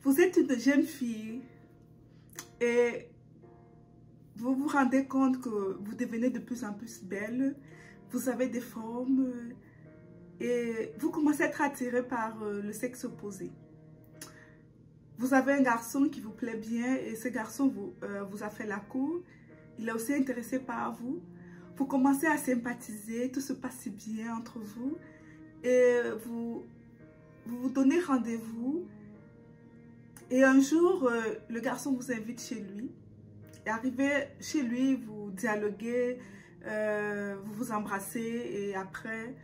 Vous êtes une jeune fille et vous vous rendez compte que vous devenez de plus en plus belle, vous avez des formes et vous commencez à être attiré par le sexe opposé. Vous avez un garçon qui vous plaît bien et ce garçon vous a fait la cour. Il est aussi intéressé par vous. Vous commencez à sympathiser, tout se passe si bien entre vous et vous donnez rendez-vous. Et un jour, le garçon vous invite chez lui. Et arrivé chez lui, vous dialoguez, vous vous embrassez et après,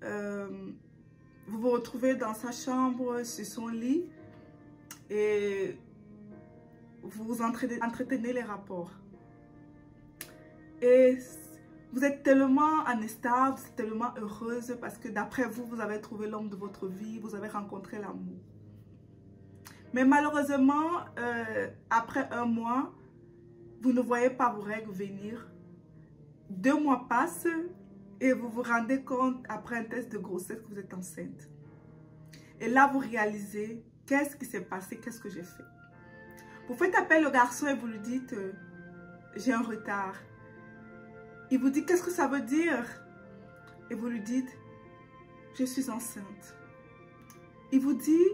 vous vous retrouvez dans sa chambre, sur son lit et vous entretenez les rapports. Et vous êtes tellement en état, vous êtes tellement heureuse parce que d'après vous, vous avez trouvé l'homme de votre vie, vous avez rencontré l'amour. Mais malheureusement, après un mois, vous ne voyez pas vos règles venir. 2 mois passent et vous vous rendez compte après un test de grossesse que vous êtes enceinte. Et là, vous réalisez qu'est-ce qui s'est passé, qu'est-ce que j'ai fait. Vous faites appel au garçon et vous lui dites j'ai un retard. Il vous dit qu'est-ce que ça veut dire et vous lui dites je suis enceinte. Il vous dit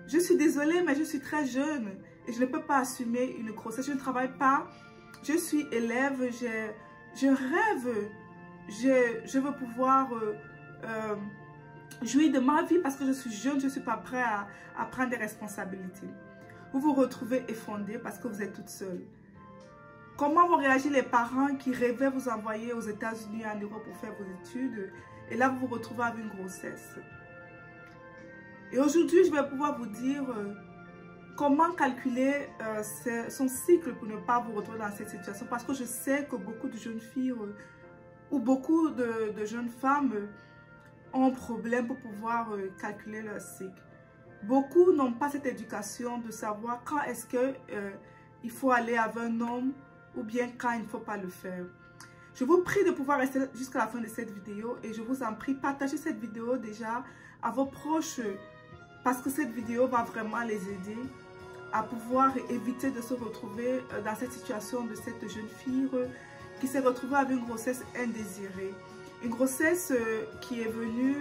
je suis désolée mais je suis très jeune. Et je ne peux pas assumer une grossesse, je ne travaille pas, je suis élève, je rêve, je veux pouvoir jouir de ma vie parce que je suis jeune, je ne suis pas prêt à prendre des responsabilités. Vous vous retrouvez effondré parce que vous êtes toute seule. Comment vont réagir les parents qui rêvaient vous envoyer aux États-Unis, en Europe pour faire vos études et là vous vous retrouvez avec une grossesse. Et aujourd'hui, je vais pouvoir vous dire comment calculer son cycle pour ne pas vous retrouver dans cette situation. Parce que je sais que beaucoup de jeunes filles ou beaucoup de jeunes femmes ont un problème pour pouvoir calculer leur cycle. Beaucoup n'ont pas cette éducation de savoir quand est-ce qu'il faut aller avec un homme ou bien quand il ne faut pas le faire. Je vous prie de pouvoir rester jusqu'à la fin de cette vidéo et je vous en prie, partagez cette vidéo déjà à vos proches parce que cette vidéo va vraiment les aider à pouvoir éviter de se retrouver dans cette situation de cette jeune fille qui s'est retrouvée avec une grossesse indésirée. Une grossesse qui est venue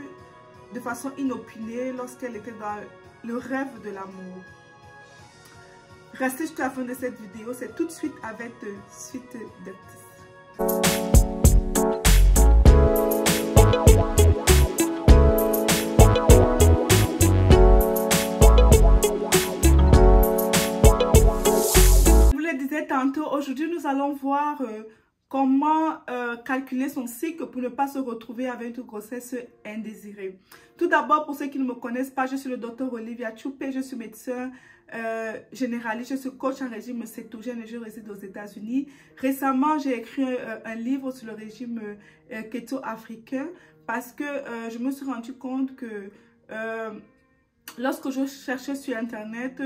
de façon inopinée lorsqu'elle était dans le rêve de l'amour. Restez jusqu'à la fin de cette vidéo, c'est tout de suite avec Suite d'artistes. Tantôt, aujourd'hui nous allons voir comment calculer son cycle pour ne pas se retrouver avec une grossesse indésirée. Tout d'abord, pour ceux qui ne me connaissent pas, je suis le docteur Olivia Choupé, je suis médecin généraliste, je suis coach en régime cétogène et je réside aux États-Unis. Récemment, j'ai écrit un livre sur le régime keto africain parce que je me suis rendu compte que lorsque je cherchais sur Internet,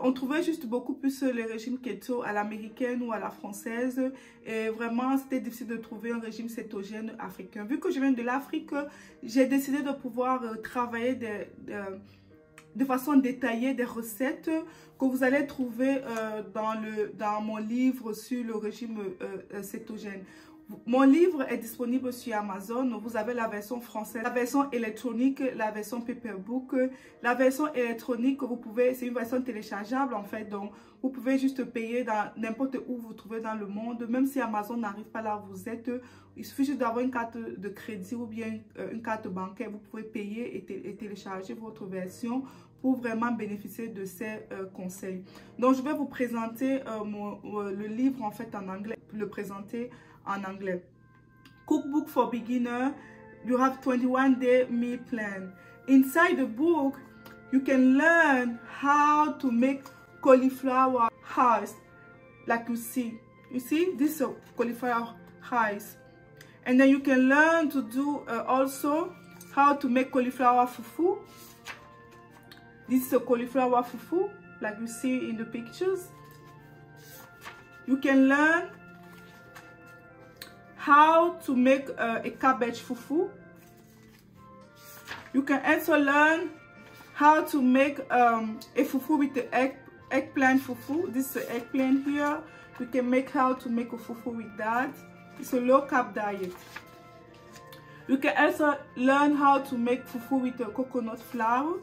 on trouvait juste beaucoup plus les régimes keto à l'américaine ou à la française et vraiment c'était difficile de trouver un régime cétogène africain. Vu que je viens de l'Afrique, j'ai décidé de pouvoir travailler de façon détaillée des recettes que vous allez trouver dans mon livre sur le régime cétogène. Mon livre est disponible sur Amazon. Vous avez la version française, la version électronique, la version paperbook. La version électronique, c'est une version téléchargeable en fait. Donc, vous pouvez juste payer dans n'importe où vous trouvez dans le monde. Même si Amazon n'arrive pas là où vous êtes, il suffit juste d'avoir une carte de crédit ou bien une carte bancaire. Vous pouvez payer et télécharger votre version pour vraiment bénéficier de ces conseils. Donc, je vais vous présenter le livre en fait en anglais, le présenter en anglais. Cookbook for Beginner. You have 21-day meal plan. Inside the book, you can learn how to make cauliflower rice, like you see. You see, this is a cauliflower rice. And then you can learn to do also how to make cauliflower fufu. This is a cauliflower fufu, like you see in the pictures. You can learn how to make a cabbage fufu. You can also learn how to make a fufu with the eggplant fufu. This is the eggplant here. We can make how to make a fufu with that. It's a low carb diet. You can also learn how to make fufu with the coconut flour.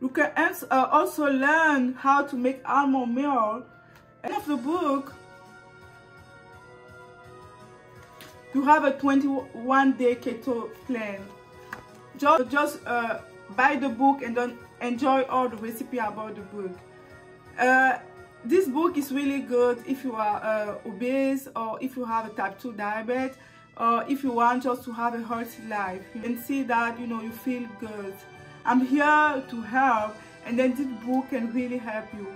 You can also learn how to make almond meal. End of the book, you have a 21-day keto plan. Just buy the book and then enjoy all the recipe about the book. This book is really good if you are obese, or if you have a type 2 diabetes, or if you want just to have a healthy life. You can see that, you know, you feel good. I'm here to help, and then this book can really help you.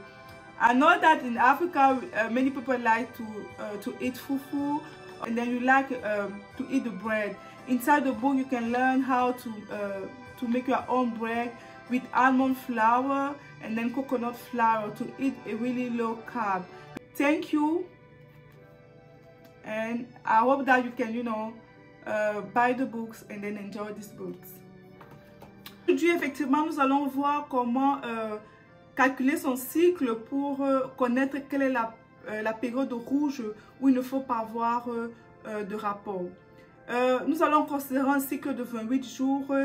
I know that in Africa, many people like to eat fufu, and then you like to eat the bread. Inside the book, you can learn how to make your own bread with almond flour and then coconut flour to eat a really low carb. Thank you, and I hope that you can, you know, buy the books and then enjoy these books. Aujourd'hui, effectivement, nous allons voir comment calculer son cycle pour connaître quelle est la période rouge où il ne faut pas avoir de rapport. Nous allons considérer un cycle de 28 jours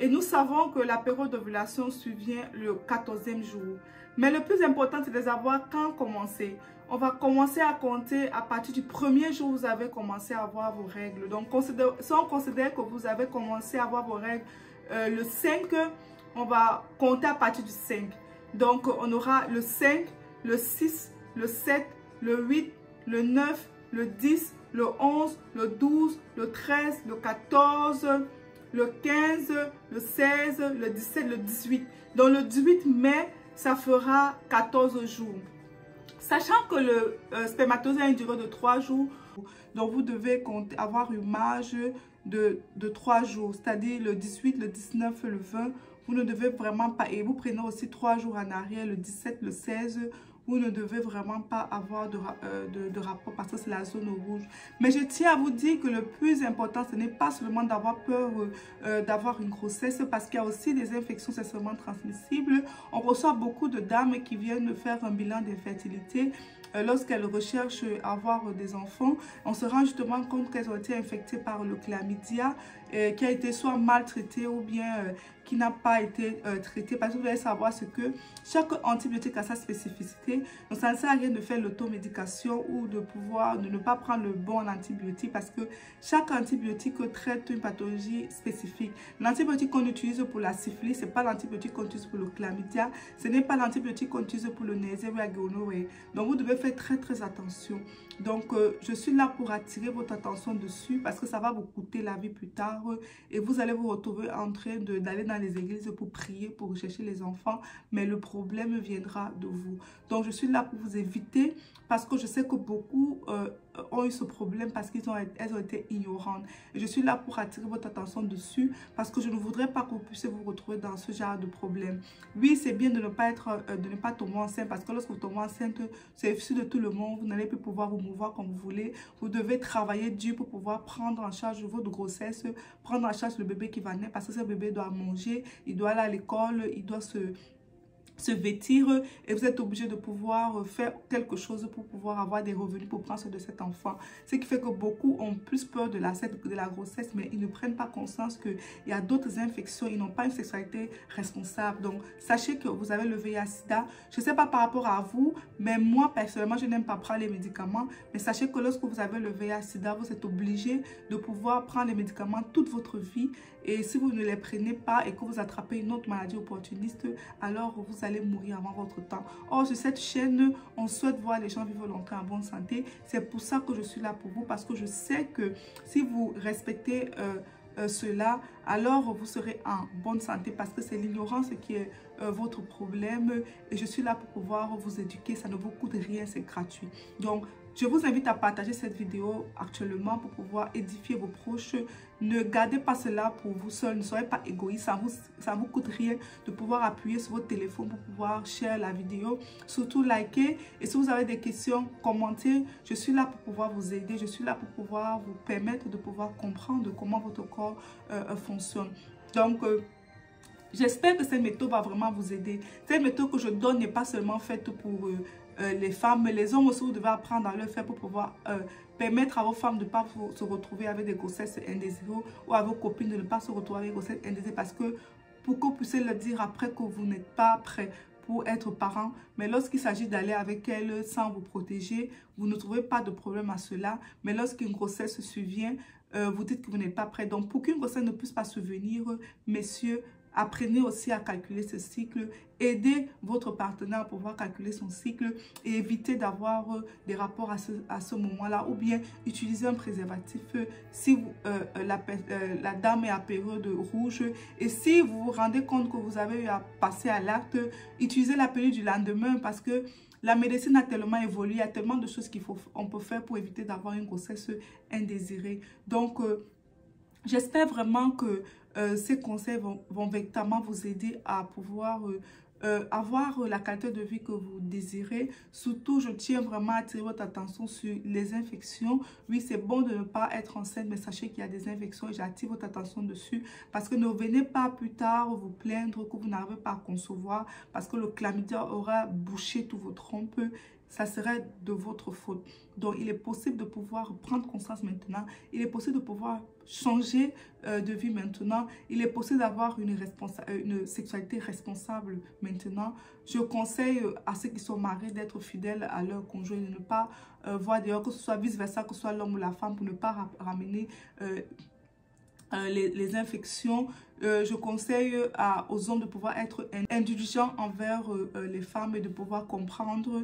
et nous savons que la période d'ovulation survient le 14e jour. Mais le plus important, c'est de savoir quand commencer. On va commencer à compter à partir du premier jour où vous avez commencé à avoir vos règles. Donc, si on considère que vous avez commencé à avoir vos règles le 5, on va compter à partir du 5. Donc, on aura le 5, le 6, le 7, le 8, le 9, le 10, le 11, le 12, le 13, le 14, le 15, le 16, le 17, le 18. Donc, le 18 mai, ça fera 14 jours. Sachant que le spermatozoïde a une durée de 3 jours, donc vous devez avoir une marge de 3 jours, c'est-à-dire le 18, le 19, le 20, vous ne devez vraiment pas, et vous prenez aussi 3 jours en arrière, le 17, le 16, vous ne devez vraiment pas avoir de rapport parce que c'est la zone rouge. Mais je tiens à vous dire que le plus important, ce n'est pas seulement d'avoir peur d'avoir une grossesse, parce qu'il y a aussi des infections sexuellement transmissibles. On reçoit beaucoup de dames qui viennent faire un bilan d'infertilité. Lorsqu'elles recherchent à avoir des enfants, on se rend justement compte qu'elles ont été infectées par le chlamydia, qui a été soit maltraité ou bien qui n'a pas été traité. Parce que vous allez savoir ce que chaque antibiotique a sa spécificité. Donc ça ne sert à rien de faire l'automédication ou de ne pas prendre le bon antibiotique, parce que chaque antibiotique traite une pathologie spécifique. L'antibiotique qu'on utilise pour la syphilis, ce n'est pas l'antibiotique qu'on utilise pour le chlamydia, ce n'est pas l'antibiotique qu'on utilise pour le Neisseria gonorrhoeae. Donc vous devez faire très attention. Donc je suis là pour attirer votre attention dessus, parce que ça va vous coûter la vie plus tard et vous allez vous retrouver en train d'aller dans les églises pour prier, pour chercher les enfants, mais le problème viendra de vous. Donc je suis là pour vous éviter, parce que je sais que beaucoup ont eu ce problème parce qu'elles ont été ignorantes. Et je suis là pour attirer votre attention dessus, parce que je ne voudrais pas que vous puissiez vous retrouver dans ce genre de problème. Oui, c'est bien de ne pas tomber enceinte, parce que lorsque vous tombez enceinte, c'est issu de tout le monde, vous n'allez plus pouvoir vous mouvoir comme vous voulez. Vous devez travailler dur pour pouvoir prendre en charge votre grossesse, prendre en charge le bébé qui va naître, parce que ce bébé doit manger, il doit aller à l'école, il doit se vêtir, et vous êtes obligé de pouvoir faire quelque chose pour pouvoir avoir des revenus pour prendre soin de cet enfant. Ce qui fait que beaucoup ont plus peur de la grossesse, mais ils ne prennent pas conscience qu'il y a d'autres infections, ils n'ont pas une sexualité responsable. Donc sachez que vous avez le VIH/SIDA. Je ne sais pas par rapport à vous, mais moi personnellement je n'aime pas prendre les médicaments, mais sachez que lorsque vous avez le VIH/SIDA, vous êtes obligé de pouvoir prendre les médicaments toute votre vie, et si vous ne les prenez pas et que vous attrapez une autre maladie opportuniste, alors vous allez mourir avant votre temps. Or, sur cette chaîne, on souhaite voir les gens vivre longtemps en bonne santé. C'est pour ça que je suis là pour vous, parce que je sais que si vous respectez cela, alors vous serez en bonne santé, parce que c'est l'ignorance qui est votre problème, et je suis là pour pouvoir vous éduquer. Ça ne vous coûte rien, c'est gratuit. Donc je vous invite à partager cette vidéo actuellement pour pouvoir édifier vos proches. Ne gardez pas cela pour vous seul, ne soyez pas égoïste, ça vous coûte rien de pouvoir appuyer sur votre téléphone pour pouvoir share la vidéo. Surtout liker, et si vous avez des questions, commentez. Je suis là pour pouvoir vous aider, je suis là pour pouvoir vous permettre de pouvoir comprendre comment votre corps fonctionne. Donc, j'espère que cette méthode va vraiment vous aider. Cette méthode que je donne n'est pas seulement faite pour les femmes, mais les hommes aussi, vous devez apprendre à le faire pour pouvoir permettre à vos femmes de ne pas se retrouver avec des grossesses indésirées ou à vos copines de ne pas se retrouver avec des grossesses indésirées, parce que pour que vous puissiez le dire après que vous n'êtes pas prêt pour être parent, mais lorsqu'il s'agit d'aller avec elle sans vous protéger, vous ne trouvez pas de problème à cela. Mais lorsqu'une grossesse survient, vous dites que vous n'êtes pas prêt. Donc, pour qu'une grossesse ne puisse pas survenir, messieurs, apprenez aussi à calculer ce cycle. Aidez votre partenaire à pouvoir calculer son cycle et évitez d'avoir des rapports à ce moment-là. Ou bien utilisez un préservatif si vous, la dame est à période rouge. Et si vous vous rendez compte que vous avez eu à passer à l'acte, utilisez la pilule du lendemain, parce que la médecine a tellement évolué, il y a tellement de choses qu'on peut faire pour éviter d'avoir une grossesse indésirée. Donc, j'espère vraiment que ces conseils vont véritablement vous aider à pouvoir avoir la qualité de vie que vous désirez. Surtout, je tiens vraiment à attirer votre attention sur les infections. Oui, c'est bon de ne pas être enceinte, mais sachez qu'il y a des infections et j'attire votre attention dessus, parce que ne venez pas plus tard vous plaindre que vous n'arrivez pas à concevoir parce que le chlamydia aura bouché tout votre trompe. Ça serait de votre faute. Donc, il est possible de pouvoir prendre conscience maintenant. Il est possible de pouvoir changer de vie maintenant. Il est possible d'avoir une sexualité responsable maintenant. Je conseille à ceux qui sont mariés d'être fidèles à leur conjoint, de ne pas voir d'ailleurs, que ce soit vice-versa, que ce soit l'homme ou la femme, pour ne pas ramener les infections. Je conseille aux hommes de pouvoir être indulgents envers les femmes et de pouvoir comprendre.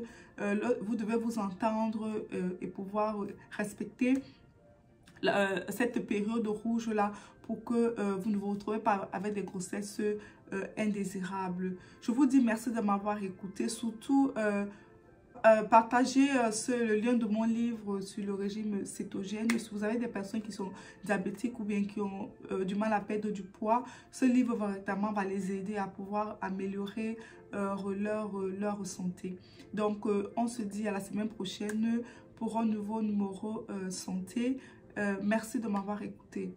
Vous devez vous entendre et pouvoir respecter cette période rouge là, pour que vous ne vous retrouvez pas avec des grossesses indésirables. Je vous dis merci de m'avoir écouté. Surtout, partagez le lien de mon livre sur le régime cétogène. Si vous avez des personnes qui sont diabétiques ou bien qui ont du mal à perdre du poids, ce livre véritablement va les aider à pouvoir améliorer leur santé. Donc, on se dit à la semaine prochaine pour un nouveau numéro santé. Merci de m'avoir écouté.